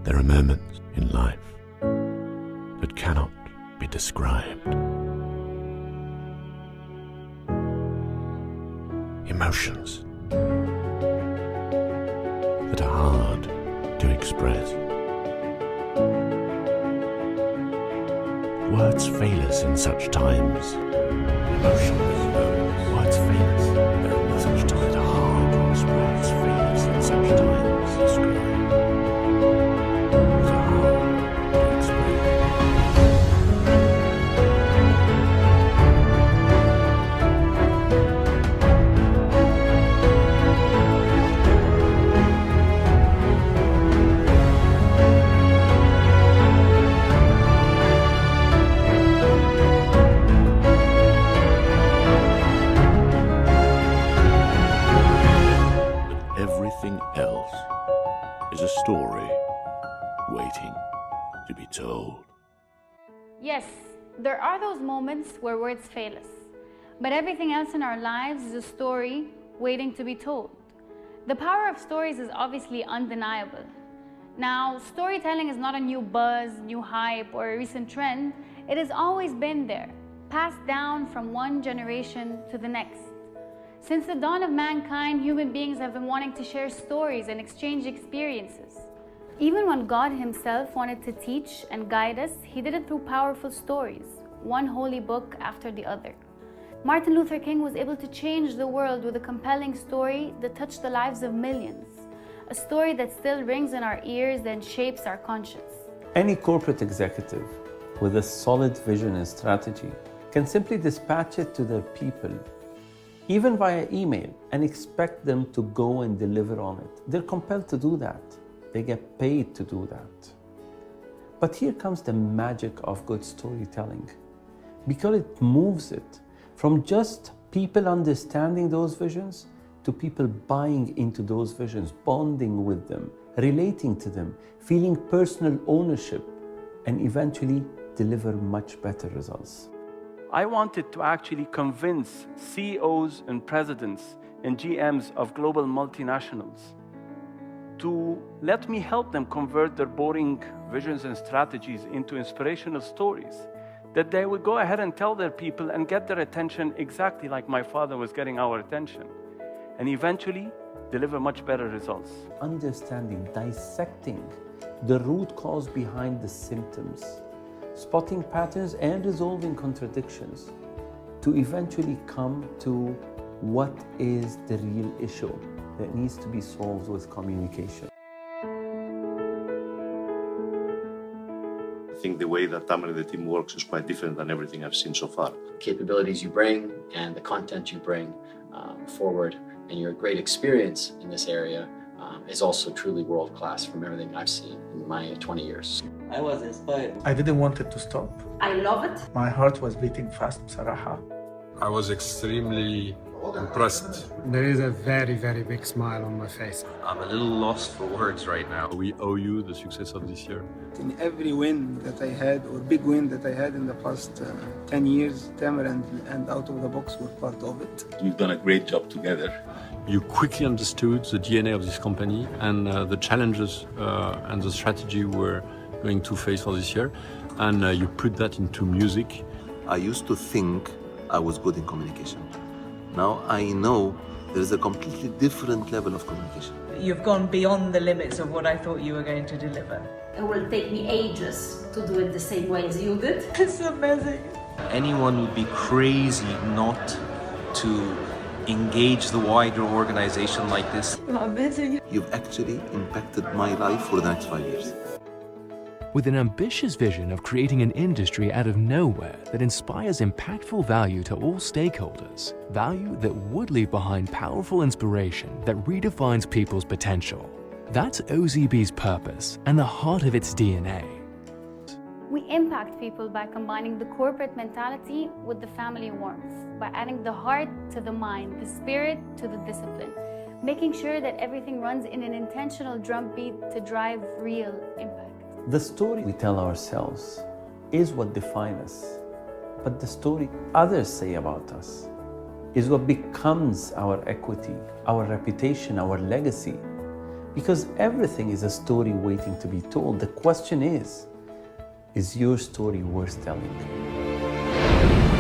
There are moments in life that cannot be described. Emotions that are hard to express. Words fail us in such times. Emotions, words fail us in such times. That are hard to express. Words fail us in such times. Describe. That are hard to express. Everything else is a story waiting to be told. Yes, there are those moments where words fail us, but everything else in our lives is a story waiting to be told. The power of stories is obviously undeniable. Now, storytelling is not a new buzz, new hype, or a recent trend. It has always been there, passed down from one generation to the next. Since the dawn of mankind, human beings have been wanting to share stories and exchange experiences. Even when God Himself wanted to teach and guide us, He did it through powerful stories, one holy book after the other. Martin Luther King was able to change the world with a compelling story that touched the lives of millions, a story that still rings in our ears and shapes our conscience. Any corporate executive with a solid vision and strategy can simply dispatch it to their people, even via email, and expect them to go and deliver on it. They're compelled to do that. They get paid to do that. But here comes the magic of good storytelling, because it moves it from just people understanding those visions to people buying into those visions, bonding with them, relating to them, feeling personal ownership, and eventually deliver much better results. I wanted to actually convince CEOs and presidents and GMs of global multinationals to let me help them convert their boring visions and strategies into inspirational stories that they would go ahead and tell their people and get their attention exactly like my father was getting our attention, and eventually deliver much better results. Understanding, dissecting the root cause behind the symptoms, spotting patterns and resolving contradictions to eventually come to what is the real issue that needs to be solved with communication. I think the way that Tamer and the team works is quite different than everything I've seen so far. Capabilities you bring and the content you bring forward, and your great experience in this area is also truly world-class from everything I've seen in my 20 years. I was inspired. I didn't want it to stop. I love it. My heart was beating fast, بصراحة. I was extremely impressed. There is a very, very big smile on my face. I'm a little lost for words right now. We owe you the success of this year. In every win that I had, or big win that I had in the past 10 years, Tamer and Outofzbox were part of it. We've done a great job together. You quickly understood the DNA of this company and the challenges and the strategy we're going to face for this year, and you put that into music. I used to think I was good in communication. Now I know there is a completely different level of communication. You've gone beyond the limits of what I thought you were going to deliver. It will take me ages to do it the same way as you did. It's amazing. Anyone would be crazy not to engage the wider organization like this. Amazing. You've actually impacted my life for the next 5 years. With an ambitious vision of creating an industry out of nowhere that inspires impactful value to all stakeholders, value that would leave behind powerful inspiration that redefines people's potential. That's OZB's purpose and the heart of its DNA. We impact people by combining the corporate mentality with the family warmth, by adding the heart to the mind, the spirit to the discipline, making sure that everything runs in an intentional drumbeat to drive real impact. The story we tell ourselves is what defines us, but the story others say about us is what becomes our equity, our reputation, our legacy. Because everything is a story waiting to be told. The question is your story worth telling?